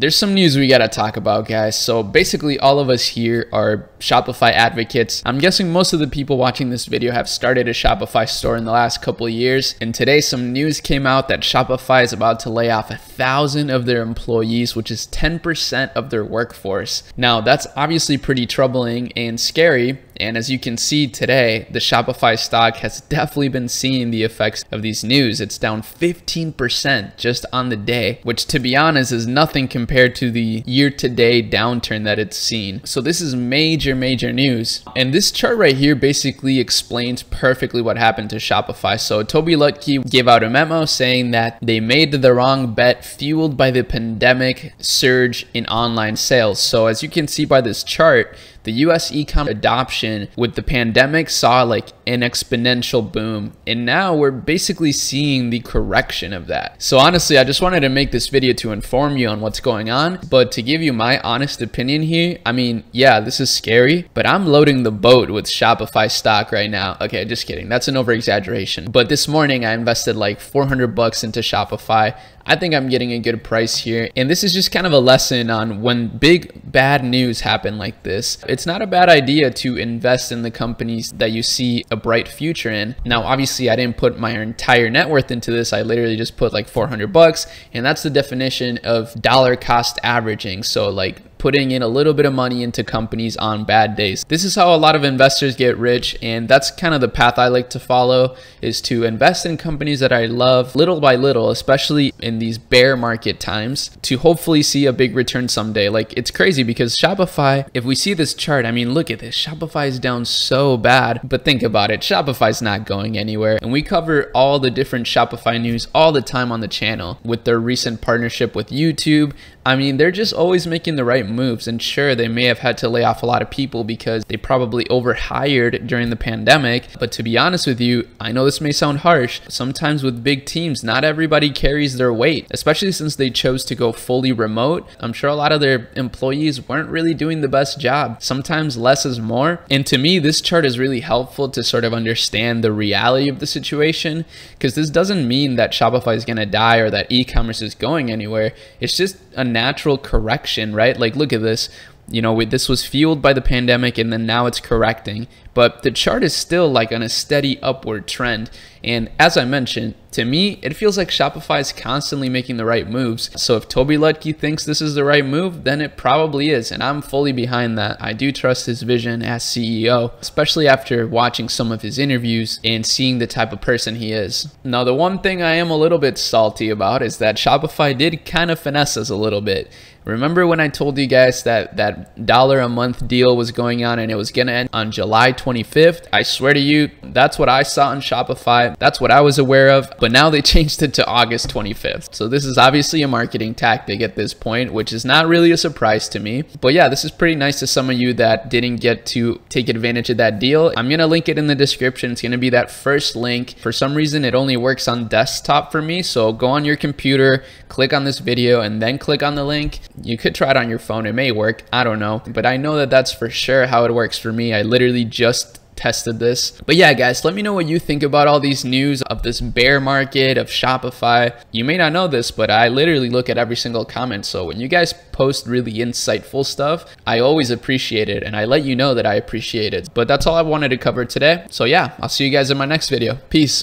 There's some news we gotta talk about, guys. So basically all of us here are Shopify advocates. I'm guessing most of the people watching this video have started a Shopify store in the last couple of years. And today some news came out that Shopify is about to lay off 1,000 of their employees, which is 10% of their workforce. Now that's obviously pretty troubling and scary. And as you can see today, the Shopify stock has definitely been seeing the effects of these news. It's down 15% just on the day, which to be honest is nothing compared to the year-to-date downturn that it's seen. So this is major news. And this chart right here basically explains perfectly what happened to Shopify. So Toby Lutke gave out a memo saying that they made the wrong bet fueled by the pandemic surge in online sales. So as you can see by this chart, the US e-com adoption with the pandemic saw like an exponential boom, and now we're basically seeing the correction of that. So honestly, I just wanted to make this video to inform you on what's going on, but to give you my honest opinion here, I mean, yeah, this is scary, but I'm loading the boat with Shopify stock right now. Okay, just kidding. That's an over exaggeration. But this morning I invested like 400 bucks into Shopify. I think I'm getting a good price here. And this is just kind of a lesson on when big bad news happen like this. It's not a bad idea to invest in the companies that you see a bright future in. Now, obviously I didn't put my entire net worth into this. I literally just put like 400 bucks, and that's the definition of dollar cost averaging. So like putting in a little bit of money into companies on bad days. This is how a lot of investors get rich, and that's kind of the path I like to follow, is to invest in companies that I love little by little, especially in these bear market times, to hopefully see a big return someday. Like, it's crazy because Shopify, if we see this chart, I mean, look at this. Shopify is down so bad, but think about it. Shopify's not going anywhere. And we cover all the different Shopify news all the time on the channel with their recent partnership with YouTube. I mean, they're just always making the right moves, and sure, they may have had to lay off a lot of people because they probably overhired during the pandemic. But to be honest with you, I know this may sound harsh. Sometimes with big teams, not everybody carries their weight, especially since they chose to go fully remote. I'm sure a lot of their employees weren't really doing the best job. Sometimes less is more. And to me, this chart is really helpful to sort of understand the reality of the situation, because this doesn't mean that Shopify is going to die or that e-commerce is going anywhere. It's just a natural correction, right? Like, look at this. You know, this was fueled by the pandemic, and then now it's correcting. But the chart is still like on a steady upward trend. And as I mentioned, to me, it feels like Shopify is constantly making the right moves. So if Toby Lutke thinks this is the right move, then it probably is. And I'm fully behind that. I do trust his vision as CEO, especially after watching some of his interviews and seeing the type of person he is. Now, the one thing I am a little bit salty about is that Shopify did kind of finesse us a little bit. Remember when I told you guys that that $1 a month deal was going on and it was going to end on July 25th? I swear to you, that's what I saw on Shopify. That's what I was aware of. But now they changed it to August 25th. So this is obviously a marketing tactic at this point, which is not really a surprise to me. But yeah, this is pretty nice to some of you that didn't get to take advantage of that deal. I'm going to link it in the description. It's going to be that first link. For some reason, it only works on desktop for me. So go on your computer, click on this video, and then click on the link. You could try it on your phone. It may work. I don't know. But I know that that's for sure how it works for me. I literally just tested this. But yeah, guys, let me know what you think about all these news of this bear market of Shopify. You may not know this, but I literally look at every single comment. So when you guys post really insightful stuff, I always appreciate it, and I let you know that I appreciate it. But that's all I wanted to cover today. So yeah, I'll see you guys in my next video. Peace.